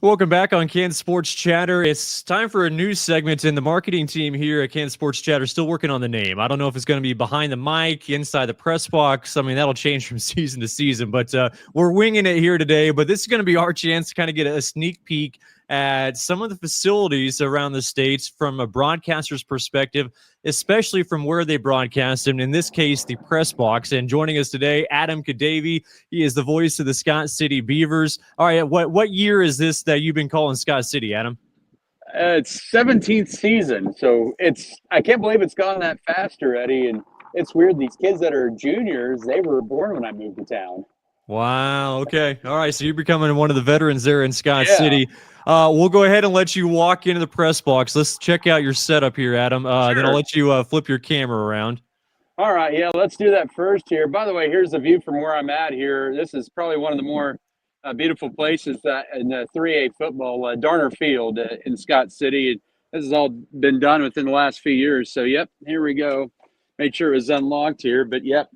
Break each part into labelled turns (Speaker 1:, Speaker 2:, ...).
Speaker 1: Welcome back on Kansas Sports Chatter. It's time for a new segment, and the marketing team here at Kansas Sports Chatter is still working on the name. I don't know if it's going to be behind the mic, inside the press box. I mean, that'll change from season to season, but we're winging it here today. But this is going to be our chance to kind of get a sneak peek at some of the facilities around the states from a broadcaster's perspective, especially from where they broadcast, and in this case, the press box. And joining us today, Adam Kadavy. He is the voice of the Scott City Beavers. All right, what year is this that you've been calling Scott City, Adam?
Speaker 2: It's 17th season, so I can't believe it's gone that fast already. And it's weird, these kids that are juniors, they were born when I moved to town.
Speaker 1: Wow. Okay. All right. So you're becoming one of the veterans there in Scott
Speaker 2: Yeah.
Speaker 1: City. We'll go ahead and let you walk into the press box. Let's check out your setup here, Adam.
Speaker 2: Sure.
Speaker 1: Then I'll let you flip your camera around.
Speaker 2: All right, yeah, let's do that first here. By the way, here's the view from where I'm at here. This is probably one of the more beautiful places in 3A football, Darner Field in Scott City. This has all been done within the last few years. So, yep, here we go. Made sure it was unlocked here. But, yep,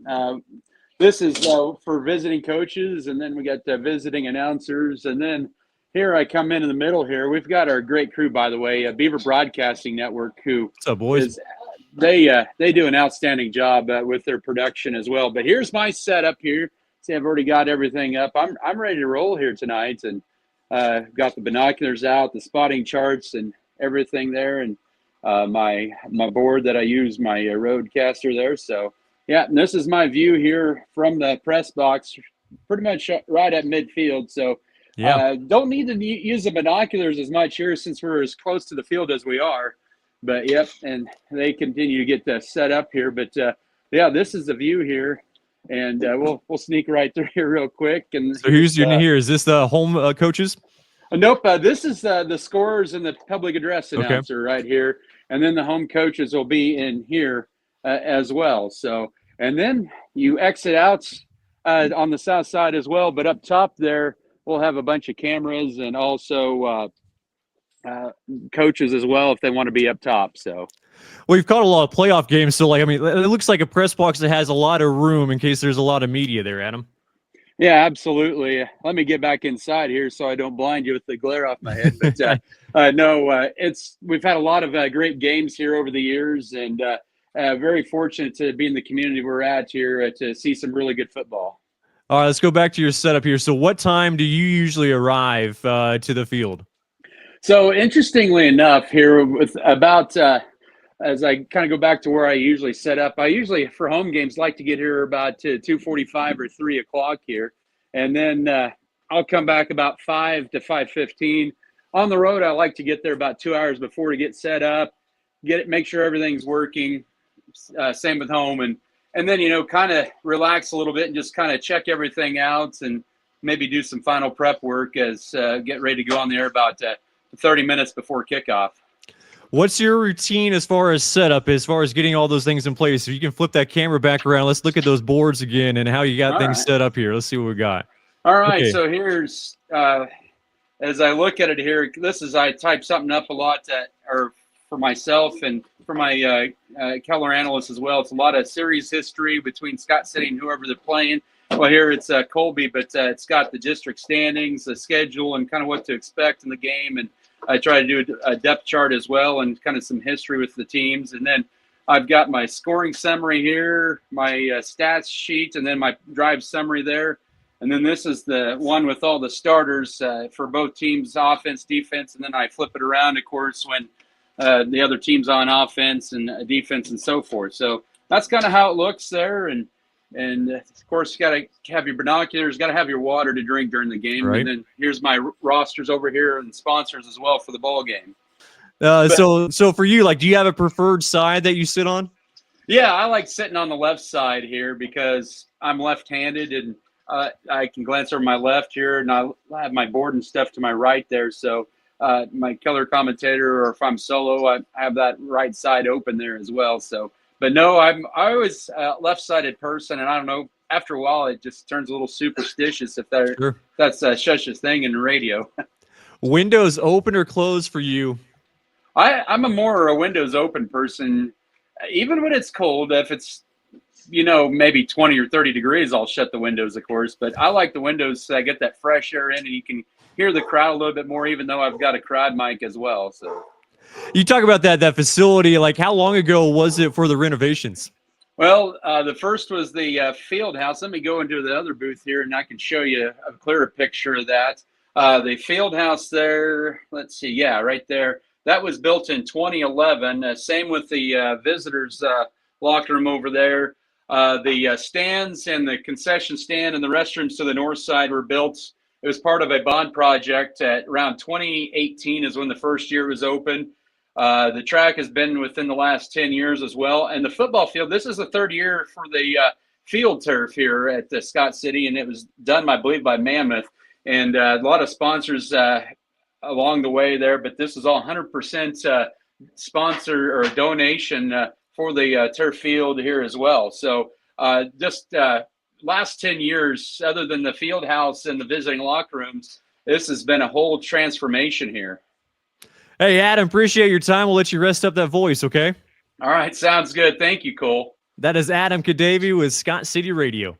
Speaker 2: this is for visiting coaches, and then we got visiting announcers. And then here I come in the middle here. We've got our great crew, by the way, Beaver Broadcasting Network, who
Speaker 1: What's up, boys?
Speaker 2: they do an outstanding job with their production as well. But here's my setup here. See, I've already got everything up. I'm ready to roll here tonight, and got the binoculars out, the spotting charts, and everything there, and my board that I use, my roadcaster there. So yeah, and this is my view here from the press box, pretty much right at midfield. So
Speaker 1: Yeah.
Speaker 2: don't need to use the binoculars as much here since we're as close to the field as we are. But yep, and they continue to get set up here. But yeah, this is the view here, and we'll sneak right through here real quick. And
Speaker 1: So who's here? Is this the home coaches?
Speaker 2: Nope. This is the scorers and the public address announcer right here, and then the home coaches will be in here as well. So, and then you exit out on the south side as well. But up top there, we'll have a bunch of cameras and also coaches as well if they want to be up top. So
Speaker 1: Well, you've caught a lot of playoff games, so it looks like a press box that has a lot of room in case there's a lot of media there, Adam.
Speaker 2: Yeah, absolutely. Let me get back inside here so I don't blind you with the glare off my head. But no, we've had a lot of great games here over the years, and very fortunate to be in the community we're at here to see some really good football.
Speaker 1: All right, let's go back to your setup here. So what time do you usually arrive to the field?
Speaker 2: So interestingly enough, here with about as I kind of go back to where I usually set up, I usually for home games like to get here about 2:45 or 3 o'clock here, and then I'll come back about 5 to 5:15. On the road, I like to get there about 2 hours before to get set up, make sure everything's working. Same with home, and then kind of relax a little bit and just kind of check everything out and maybe do some final prep work as get ready to go on the air about 30 minutes before kickoff.
Speaker 1: What's your routine as far as setup, as far as getting all those things in place? If you can flip that camera back around, let's look at those boards again and how you got things set up here. Let's see what we got.
Speaker 2: All right, okay. So here's, as I look at it here, I type something up a lot or for myself and for my Keller analysts as well. It's a lot of series history between Scott City and whoever they're playing. Well, here it's Colby, but it's got the district standings, the schedule, and kind of what to expect in the game. And I try to do a depth chart as well and kind of some history with the teams. And then I've got my scoring summary here, my stats sheet, and then my drive summary there. And then this is the one with all the starters for both teams, offense, defense. And then I flip it around, of course, when the other team's on offense and defense and so forth. So that's kind of how it looks there. And of course, you got to have your binoculars, got to have your water to drink during the game.
Speaker 1: Right.
Speaker 2: And then here's my rosters over here and sponsors as well for the ball game.
Speaker 1: So for you, do you have a preferred side that you sit on?
Speaker 2: Yeah, I like sitting on the left side here because I'm left-handed and I can glance over my left here, and I have my board and stuff to my right there. So my color commentator, or if I'm solo, I have that right side open there as well. So. But no, I was a left-sided person, and I don't know. After a while, it just turns a little superstitious if that's such a thing in the radio.
Speaker 1: Windows open or closed for you?
Speaker 2: I'm a windows open person, even when it's cold. If it's maybe 20 or 30 degrees, I'll shut the windows, of course. But I like the windows so I get that fresh air in, and you can hear the crowd a little bit more, even though I've got a crowd mic as well. So
Speaker 1: You talk about that facility. Like, how long ago was it for the renovations?
Speaker 2: well, the first was the field house. Let me go into the other booth here, and I can show you a clearer picture of that. The field house there, let's see, yeah, right there. That was built in 2011. Same with the visitors locker room over there. The stands and the concession stand and the restrooms to the north side were built. It was part of a bond project at around 2018 is when the first year was open. The track has been within the last 10 years as well. And the football field, this is the third year for the field turf here at Scott City, and it was done, I believe, by Mammoth. And a lot of sponsors along the way there, but this is all 100% sponsor or donation for the turf field here as well. So just last 10 years, other than the field house and the visiting locker rooms, this has been a whole transformation here.
Speaker 1: Hey, Adam, appreciate your time. We'll let you rest up that voice, okay?
Speaker 2: All right, sounds good. Thank you, Cole.
Speaker 1: That is Adam Kadavy with Scott City Radio.